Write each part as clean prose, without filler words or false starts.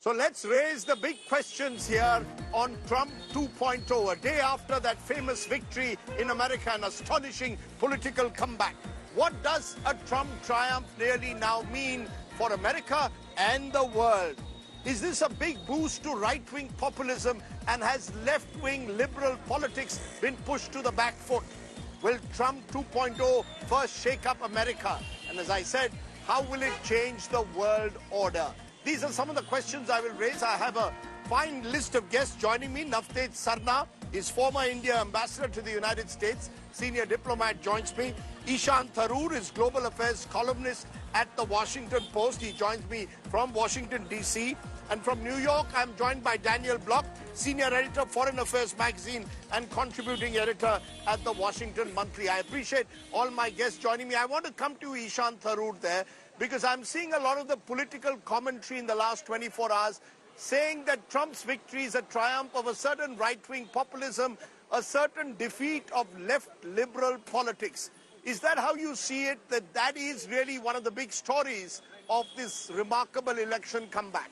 So let's raise the big questions here on Trump 2.0, a day after that famous victory in America, an astonishing political comeback. What does a Trump triumph really now mean for America and the world? Is this a big boost to right-wing populism, and has left-wing liberal politics been pushed to the back foot? Will Trump 2.0 first shake up America? And as I said, how will it change the world order? These are some of the questions I will raise. I have a fine list of guests joining me. Navtej Sarna is former India ambassador to the United States. Senior diplomat joins me. Ishan Tharoor is global affairs columnist at the Washington Post. He joins me from Washington, D.C. And from New York, I'm joined by Daniel Block, senior editor, Foreign Affairs magazine, and contributing editor at the Washington Monthly. I appreciate all my guests joining me. I want to come to Ishan Tharoor there, because I'm seeing a lot of the political commentary in the last 24 hours saying that Trump's victory is a triumph of a certain right-wing populism, a certain defeat of left liberal politics. Is that how you see it, that is really one of the big stories of this remarkable election comeback?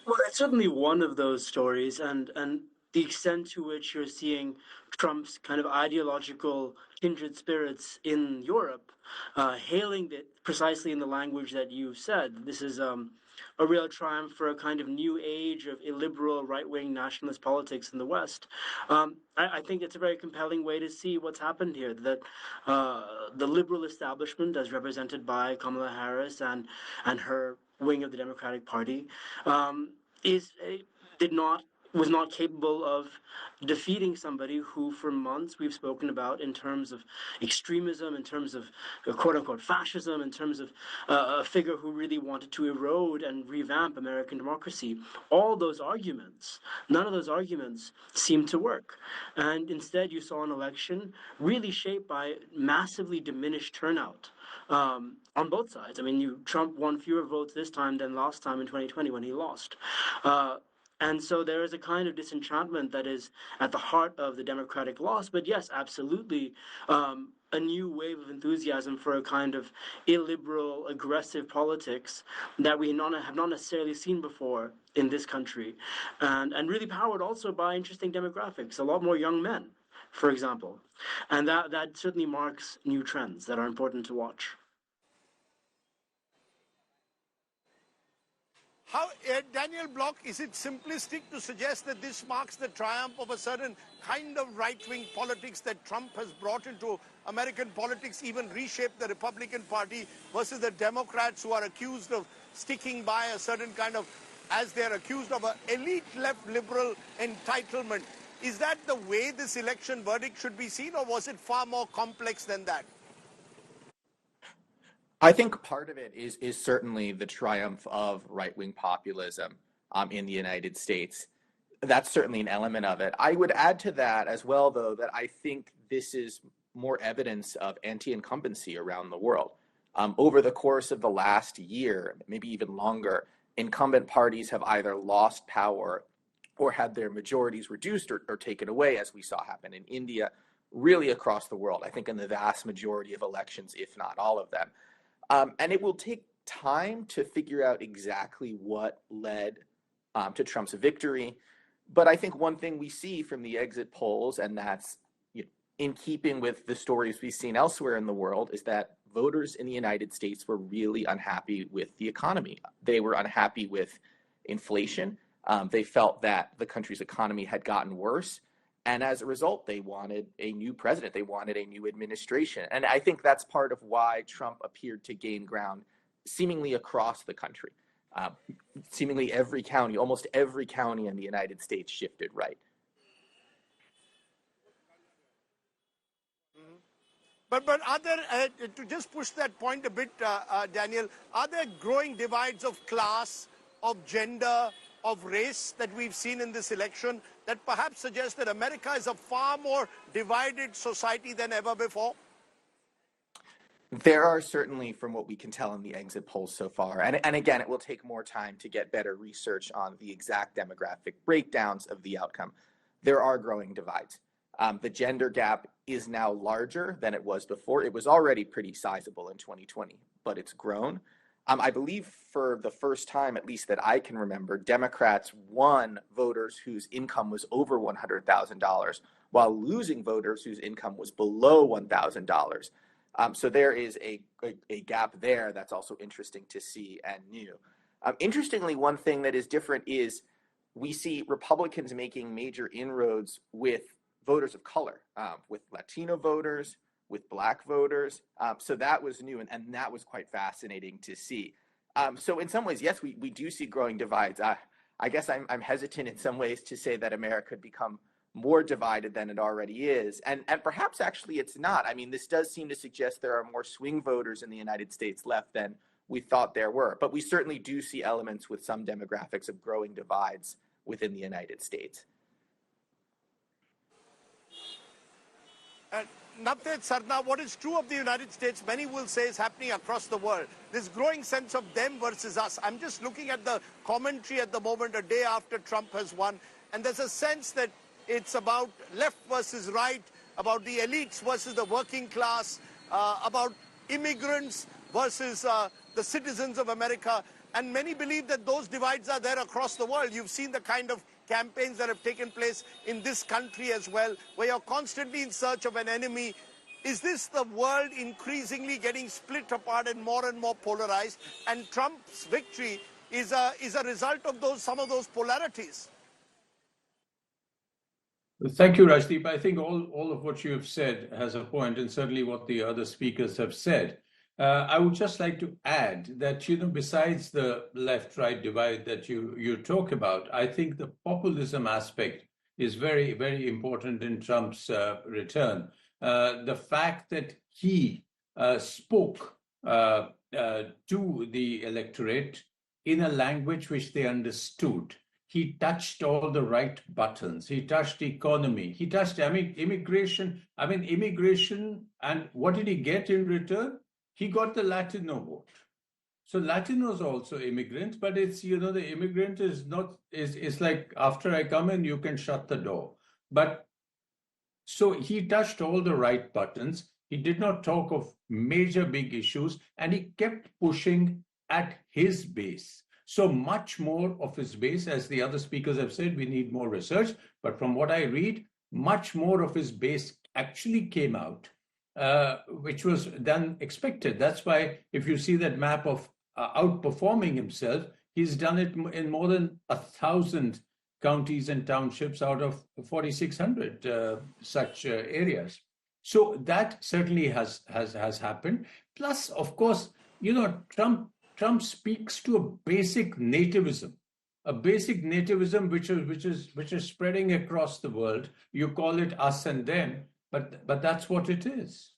Well, it's certainly one of those stories, and the extent to which you're seeing Trump's kind of ideological kindred spirits in Europe hailing it precisely in the language that you said. This is a real triumph for a kind of new age of illiberal right-wing nationalist politics in the West. I think it's a very compelling way to see what's happened here, that the liberal establishment, as represented by Kamala Harris and her wing of the Democratic Party, was not capable of defeating somebody who for months we've spoken about in terms of extremism, in terms of quote-unquote fascism, in terms of a figure who really wanted to erode and revamp American democracy. All those arguments, none of those arguments seemed to work. And instead you saw an election really shaped by massively diminished turnout on both sides. I mean, Trump won fewer votes this time than last time in 2020 when he lost. And so there is a kind of disenchantment that is at the heart of the Democratic loss. But yes, absolutely, a new wave of enthusiasm for a kind of illiberal, aggressive politics that we have not necessarily seen before in this country. And really powered also by interesting demographics, a lot more young men, for example. And that certainly marks new trends that are important to watch. How, Daniel Block, is it simplistic to suggest that this marks the triumph of a certain kind of right-wing politics that Trump has brought into American politics, even reshaped the Republican Party, versus the Democrats who are accused of sticking by a certain kind of, as they're accused of, an elite left liberal entitlement? Is that the way this election verdict should be seen, or was it far more complex than that? I think part of it is certainly the triumph of right-wing populism in the United States. That's certainly an element of it. I would add to that as well, though, that I think this is more evidence of anti-incumbency around the world. Over the course of the last year, maybe even longer, incumbent parties have either lost power or had their majorities reduced or taken away, as we saw happen in India, really across the world, I think in the vast majority of elections, if not all of them. And it will take time to figure out exactly what led to Trump's victory. But I think one thing we see from the exit polls, and that's in keeping with the stories we've seen elsewhere in the world, is that voters in the United States were really unhappy with the economy. They were unhappy with inflation. They felt that the country's economy had gotten worse. And as a result, they wanted a new president. They wanted a new administration. And I think that's part of why Trump appeared to gain ground seemingly across the country. Seemingly every county, almost every county in the United States shifted right. But are there, to just push that point a bit, Daniel, are there growing divides of class, of gender, of race that we've seen in this election that perhaps suggests that America is a far more divided society than ever before? There are certainly, from what we can tell in the exit polls so far, and again, it will take more time to get better research on the exact demographic breakdowns of the outcome. There are growing divides. The gender gap is now larger than it was before. It was already pretty sizable in 2020, but it's grown. I believe for the first time, at least that I can remember, Democrats won voters whose income was over $100,000 while losing voters whose income was below $1,000. So there is a gap there that's also interesting to see and new. Interestingly, one thing that is different is we see Republicans making major inroads with voters of color, with Latino voters, with Black voters. So that was new, and that was quite fascinating to see. So in some ways, yes, we do see growing divides. I guess I'm hesitant in some ways to say that America could become more divided than it already is. And perhaps actually it's not. I mean, this does seem to suggest there are more swing voters in the United States left than we thought there were. But we certainly do see elements with some demographics of growing divides within the United States. Navtej Sarna, what is true of the United States, many will say is happening across the world. This growing sense of them versus us. I'm just looking at the commentary at the moment, a day after Trump has won, and there's a sense that it's about left versus right, about the elites versus the working class, about immigrants versus the citizens of America. And many believe that those divides are there across the world. You've seen the kind of campaigns that have taken place in this country as well, where you're constantly in search of an enemy. Is this the world increasingly getting split apart and more polarized? And Trump's victory is a result of some of those polarities. Thank you, Rajdeep. I think all of what you have said has a point, and certainly what the other speakers have said. I would just like to add that, besides the left-right divide that you talk about, I think the populism aspect is very, very important in Trump's return. The fact that he spoke to the electorate in a language which they understood. He touched all the right buttons. He touched the economy. He touched, immigration. And what did he get in return? He got the Latino vote. So Latinos are also immigrants, but it's, the immigrant is like, after I come in, you can shut the door. But so he touched all the right buttons. He did not talk of major big issues, and he kept pushing at his base. So much more of his base, as the other speakers have said, we need more research. But from what I read, much more of his base actually came out, which was then expected. That's why if you see that map of outperforming himself, he's done it in more than 1,000 counties and townships out of 4,600 such areas. So that certainly has happened. Plus, of course, Trump speaks to a basic nativism which is spreading across the world. You call it us and them, but that's what it is.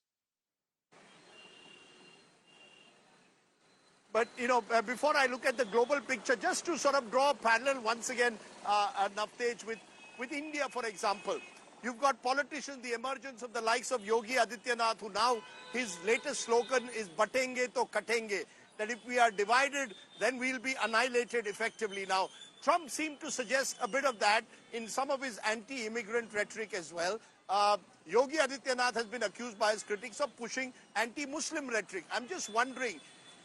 But, before I look at the global picture, just to sort of draw a parallel once again, Navtej, with India, for example, you've got politicians, the emergence of the likes of Yogi Adityanath, who now his latest slogan is "Batenge to katenge," that if we are divided, then we'll be annihilated effectively. Now, Trump seemed to suggest a bit of that in some of his anti-immigrant rhetoric as well. Yogi Adityanath has been accused by his critics of pushing anti-Muslim rhetoric. I'm just wondering,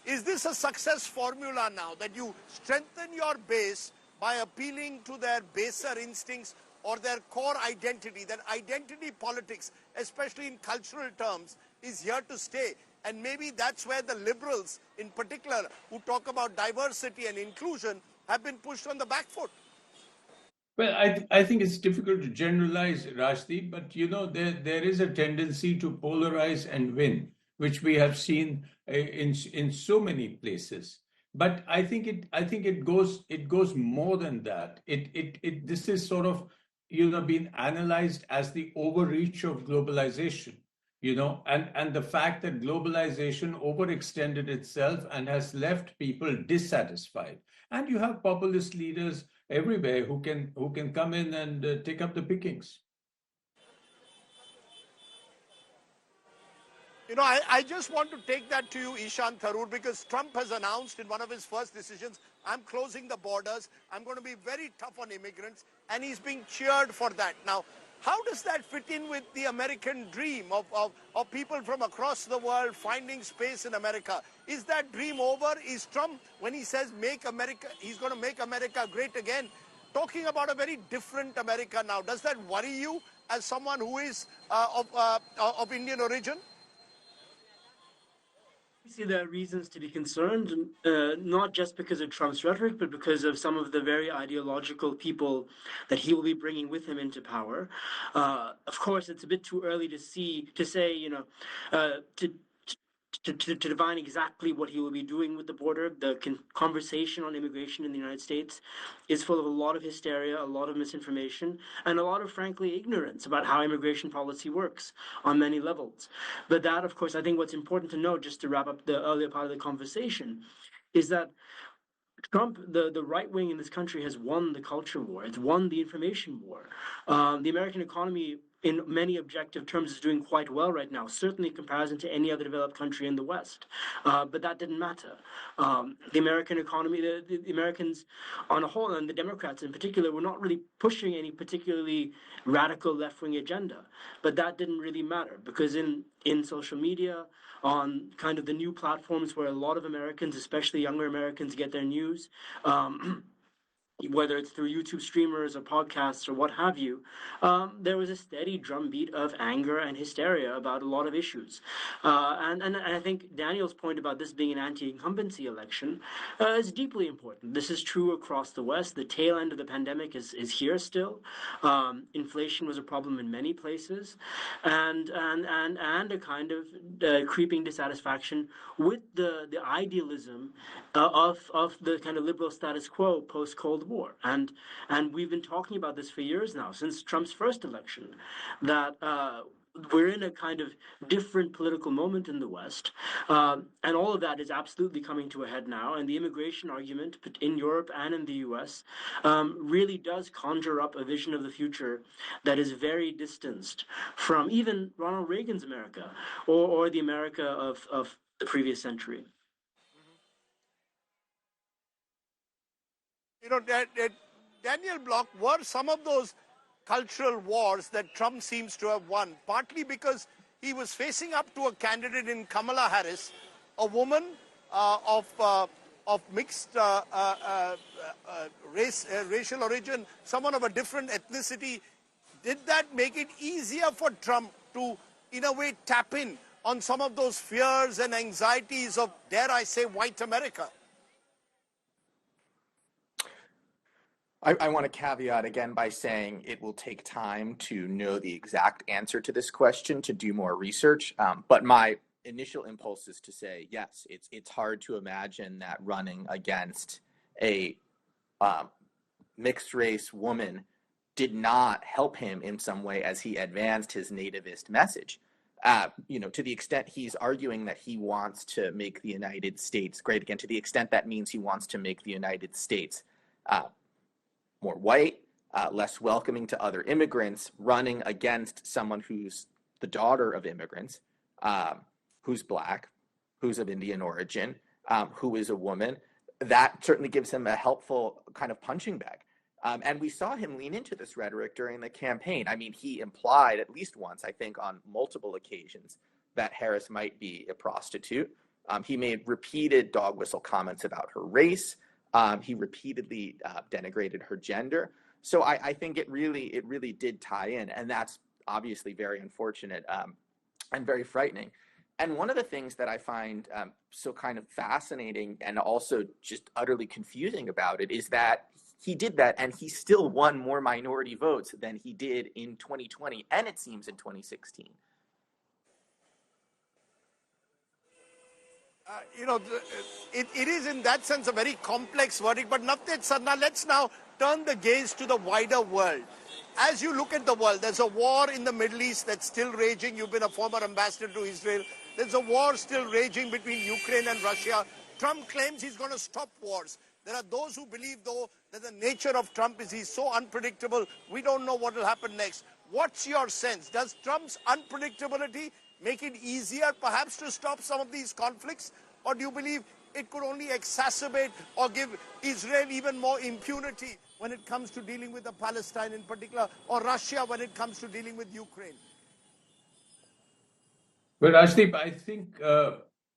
is this a success formula now, that you strengthen your base by appealing to their baser instincts or their core identity, that identity politics, especially in cultural terms, is here to stay? And maybe that's where the liberals, in particular, who talk about diversity and inclusion, have been pushed on the back foot. Well, I think it's difficult to generalize, Rajdeep, but there is a tendency to polarize and win, which we have seen in so many places. But I think it goes more than that. This is sort of being analyzed as the overreach of globalization. And the fact that globalization overextended itself and has left people dissatisfied. And you have populist leaders everywhere who can come in and take up the pickings. I just want to take that to you, Ishan Tharoor, because Trump has announced in one of his first decisions, I'm closing the borders, I'm going to be very tough on immigrants, and he's being cheered for that. Now, How does that fit in with the American dream of people from across the world finding space in America? Is that dream over? Is Trump, when he says make America, he's going to make America great again, talking about a very different America now? Does that worry you as someone who is of Indian origin? See, there are reasons to be concerned, not just because of Trump's rhetoric, but because of some of the very ideological people that he will be bringing with him into power. Of course, it's a bit too early to say, to define exactly what he will be doing with the border. The conversation on immigration in the United States is full of a lot of hysteria, a lot of misinformation, and a lot of, frankly, ignorance about how immigration policy works on many levels. But that, of course, I think what's important to note, just to wrap up the earlier part of the conversation, is that Trump, the right wing in this country, has won the culture war. It's won the information war. The American economy, in many objective terms, is doing quite well right now, certainly in comparison to any other developed country in the West. But that didn't matter. The American economy, the Americans on a whole, and the Democrats in particular, were not really pushing any particularly radical left-wing agenda. But that didn't really matter, because in social media, on kind of the new platforms where a lot of Americans, especially younger Americans, get their news, whether it's through YouTube streamers or podcasts or what have you, there was a steady drumbeat of anger and hysteria about a lot of issues. And I think Daniel's point about this being an anti-incumbency election is deeply important. This is true across the West. The tail end of the pandemic is here still. Inflation was a problem in many places, and a kind of creeping dissatisfaction with the idealism of the kind of liberal status quo post-Cold War. And we've been talking about this for years now, since Trump's first election, that we're in a kind of different political moment in the West, and all of that is absolutely coming to a head now. And the immigration argument in Europe and in the U.S. Really does conjure up a vision of the future that is very distanced from even Ronald Reagan's America or the America of the previous century. You know, Daniel Block, were some of those cultural wars that Trump seems to have won, partly because he was facing up to a candidate in Kamala Harris, a woman of mixed racial origin, someone of a different ethnicity. Did that make it easier for Trump to, in a way, tap in on some of those fears and anxieties of, dare I say, white America? I want to caveat again by saying it will take time to know the exact answer to this question, to do more research. But my initial impulse is to say, yes, it's hard to imagine that running against a mixed race woman did not help him in some way as he advanced his nativist message. To the extent he's arguing that he wants to make the United States great again, to the extent that means he wants to make the United States more white, less welcoming to other immigrants, running against someone who's the daughter of immigrants, who's Black, who's of Indian origin, who is a woman, that certainly gives him a helpful kind of punching bag. And we saw him lean into this rhetoric during the campaign. I mean, he implied at least once, I think on multiple occasions, that Harris might be a prostitute. He made repeated dog whistle comments about her race. He repeatedly denigrated her gender. So I think it really did tie in, and that's obviously very unfortunate and very frightening. And one of the things that I find so kind of fascinating and also just utterly confusing about it is that he did that and he still won more minority votes than he did in 2020 and it seems in 2016. It is in that sense a very complex verdict. But Navtej Sarna, let's now turn the gaze to the wider world. As you look at the world, there's a war in the Middle East that's still raging. You've been a former ambassador to Israel. There's a war still raging between Ukraine and Russia. Trump claims he's going to stop wars. There are those who believe, though, that the nature of Trump is he's so unpredictable, we don't know what will happen next. What's your sense? Does Trump's unpredictability make it easier, perhaps, to stop some of these conflicts? Or do you believe it could only exacerbate or give Israel even more impunity when it comes to dealing with the Palestine in particular, or Russia when it comes to dealing with Ukraine. But Rajdeep, I think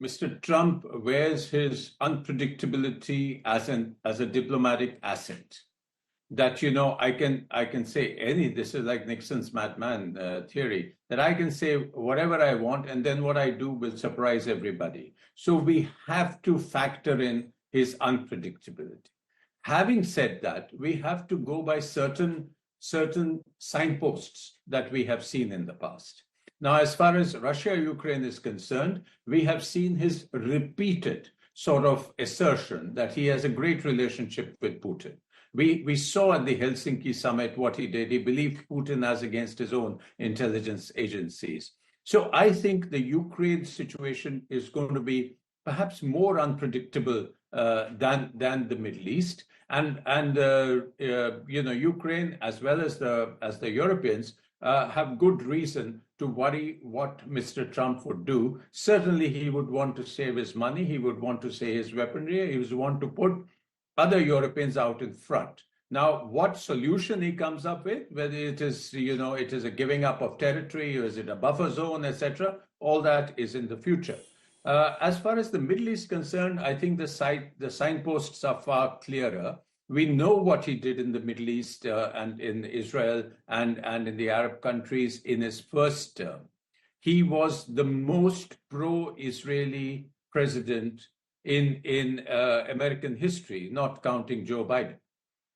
Mr. Trump wears his unpredictability as a diplomatic asset. That I can say this is like Nixon's madman theory, that I can say whatever I want and then what I do will surprise everybody. So we have to factor in his unpredictability. Having said that, we have to go by certain signposts that we have seen in the past. Now, as far as Russia-Ukraine is concerned, we have seen his repeated sort of assertion that he has a great relationship with Putin. We saw at the Helsinki summit what he did. He believed Putin as against his own intelligence agencies. So I think the Ukraine situation is going to be perhaps more unpredictable than the Middle East. And Ukraine as well as the Europeans have good reason to worry what Mr. Trump would do. Certainly, he would want to save his money. He would want to save his weaponry. He would want to put other Europeans out in front. Now, what solution he comes up with, whether it is, it is a giving up of territory, or is it a buffer zone, etc., all that is in the future. As far as the Middle East is concerned, I think the signposts are far clearer. We know what he did in the Middle East and in Israel and in the Arab countries in his first term. He was the most pro-Israeli president in American history, not counting Joe Biden,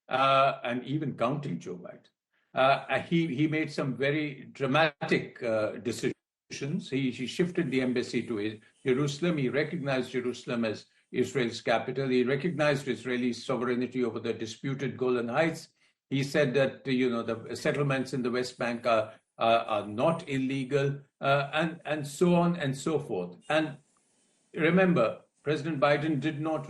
and even counting Joe Biden. He made some very dramatic decisions. He shifted the embassy to Jerusalem. He recognized Jerusalem as Israel's capital. He recognized Israeli sovereignty over the disputed Golan Heights. He said that the settlements in the West Bank are not illegal, and so on and so forth. And remember, President Biden did not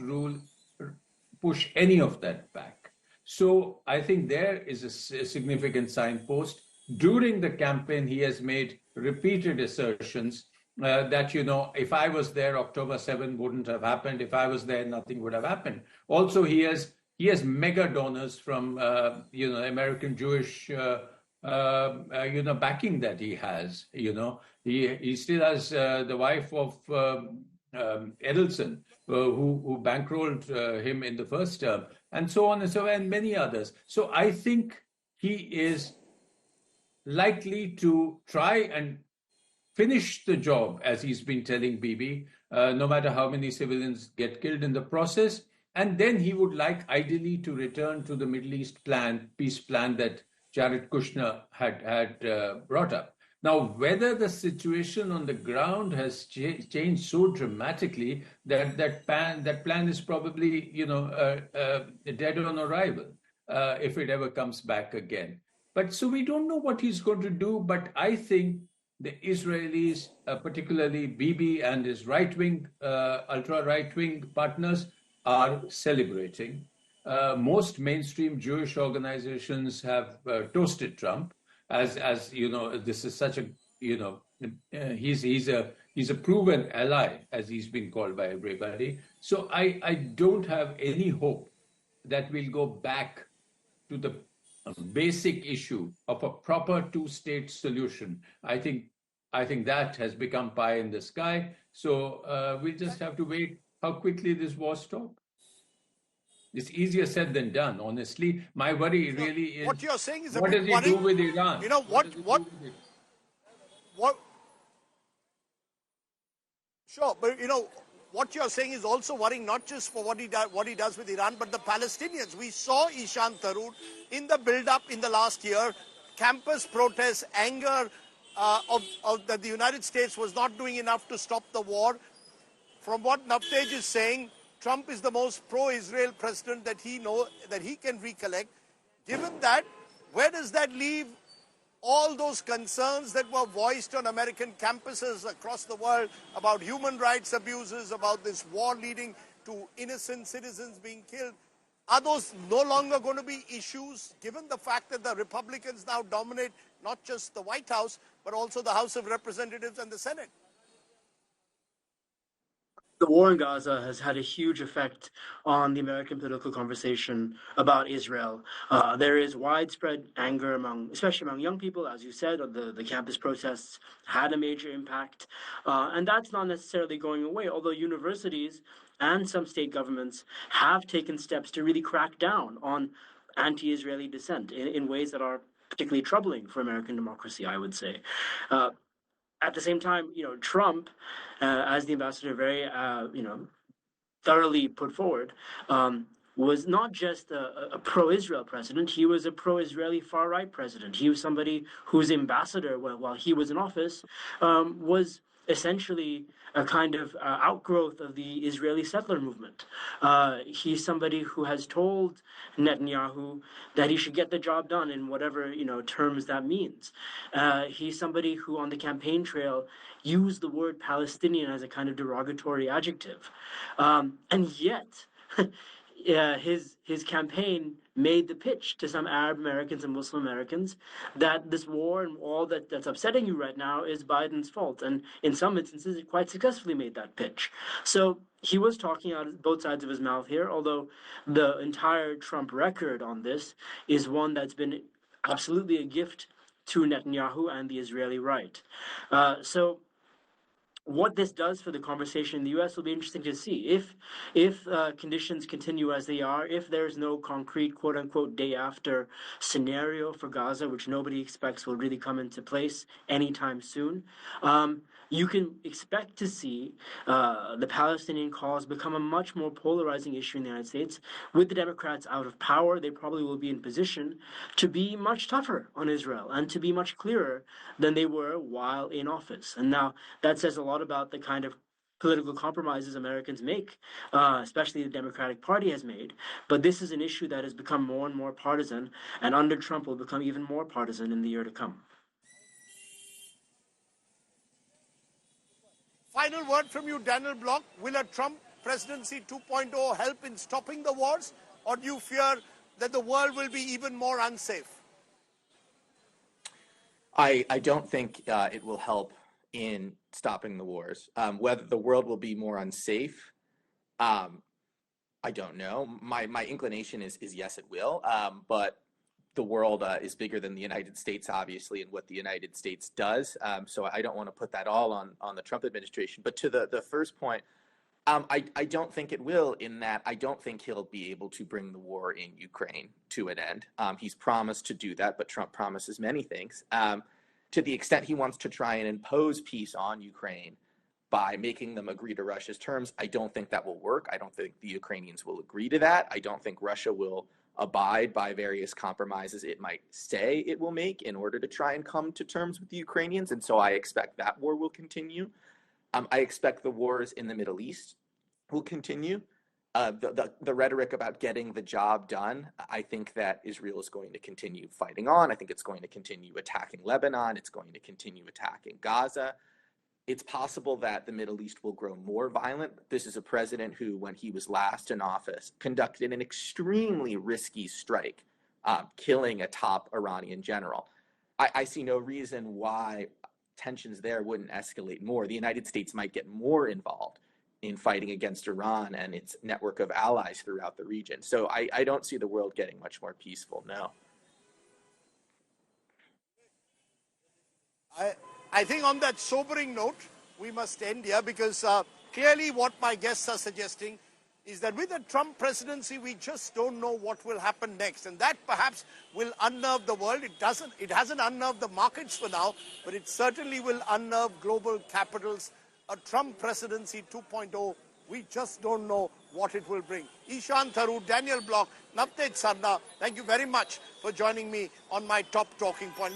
push any of that back. So I think there is a significant signpost. During the campaign, he has made repeated assertions that, if I was there, October 7 wouldn't have happened. If I was there, nothing would have happened. Also, he has mega donors from, American Jewish, backing that he has. He still has the wife of Edelson, who bankrolled him in the first term, and so on and so on, and many others. So I think he is likely to try and finish the job, as he's been telling Bibi, no matter how many civilians get killed in the process. And then he would like, ideally, to return to the Middle East peace plan that Jared Kushner had brought up. Now, whether the situation on the ground has changed so dramatically that plan is probably, dead on arrival, if it ever comes back again. But so we don't know what he's going to do. But I think the Israelis, particularly Bibi and his right-wing, ultra-right-wing partners, are celebrating. Most mainstream Jewish organizations have toasted Trump as this is such a he's a proven ally, as he's been called by everybody. So I don't have any hope that we'll go back to the basic issue of a proper two-state solution. I think that has become pie in the sky. So we just have to wait how quickly this war stops. It's easier said than done, honestly. My worry really is, what you're saying is, what does he do with Iran? Sure, but what you're saying is also worrying, not just for what he does with Iran, but the Palestinians. We saw Ishan Tharoor in the build-up in the last year, campus protests, anger that the United States was not doing enough to stop the war. From what Navtej is saying, Trump is the most pro-Israel president that he can recollect. Given that, where does that leave all those concerns that were voiced on American campuses across the world about human rights abuses, about this war leading to innocent citizens being killed? Are those no longer going to be issues, given the fact that the Republicans now dominate not just the White House, but also the House of Representatives and the Senate? The war in Gaza has had a huge effect on the American political conversation about Israel. There is widespread anger especially among young people, as you said, or the campus protests had a major impact. And that's not necessarily going away, although universities and some state governments have taken steps to really crack down on anti-Israeli dissent in ways that are particularly troubling for American democracy, I would say. Uh, at the same time, Trump, as the ambassador very, thoroughly put forward, was not just a pro-Israel president. He was a pro-Israeli far-right president. He was somebody whose ambassador, while he was in office, was essentially a kind of outgrowth of the Israeli settler movement. He's somebody who has told Netanyahu that he should get the job done in whatever terms that means. He's somebody who, on the campaign trail, used the word Palestinian as a kind of derogatory adjective, and yet. His campaign made the pitch to some Arab Americans and Muslim Americans that this war and all that's upsetting you right now is Biden's fault, and in some instances, it quite successfully made that pitch. So he was talking out of both sides of his mouth here, although the entire Trump record on this is one that's been absolutely a gift to Netanyahu and the Israeli right. So what this does for the conversation in the U.S. will be interesting to see. If conditions continue as they are, if there's no concrete quote unquote day after scenario for Gaza, which nobody expects will really come into place anytime soon, you can expect to see the Palestinian cause become a much more polarizing issue in the United States. With the Democrats out of power, they probably will be in position to be much tougher on Israel and to be much clearer than they were while in office. And now that says a lot about the kind of political compromises Americans make, especially the Democratic Party has made. But this is an issue that has become more and more partisan, and under Trump will become even more partisan in the year to come. Final word from you, Daniel Block. Will a Trump presidency 2.0 help in stopping the wars, or do you fear that the world will be even more unsafe? I don't think it will help in stopping the wars. Whether the world will be more unsafe, I don't know. My inclination is yes, it will. But the world is bigger than the United States, obviously, and what the United States does. So I don't want to put that all on the Trump administration. But to the first point, I don't think it will, in that I don't think he'll be able to bring the war in Ukraine to an end. He's promised to do that, but Trump promises many things. To the extent he wants to try and impose peace on Ukraine by making them agree to Russia's terms, I don't think that will work. I don't think the Ukrainians will agree to that. I don't think Russia will abide by various compromises it might say it will make in order to try and come to terms with the Ukrainians. And so I expect that war will continue. I expect the wars in the Middle East will continue. The rhetoric about getting the job done, I think that Israel is going to continue fighting on. I think it's going to continue attacking Lebanon. It's going to continue attacking Gaza. It's possible that the Middle East will grow more violent. This is a president who, when he was last in office, conducted an extremely risky strike, killing a top Iranian general. I see no reason why tensions there wouldn't escalate more. The United States might get more involved in fighting against Iran and its network of allies throughout the region. So I don't see the world getting much more peaceful, no. I think on that sobering note, we must end here, because clearly what my guests are suggesting is that with the Trump presidency, we just don't know what will happen next. And that perhaps will unnerve the world. It hasn't unnerved the markets for now, but it certainly will unnerve global capitals. A Trump presidency 2.0, we just don't know what it will bring. Ishan Tharoor, Daniel Block, Navtej Sarna, thank you very much for joining me on my top talking point.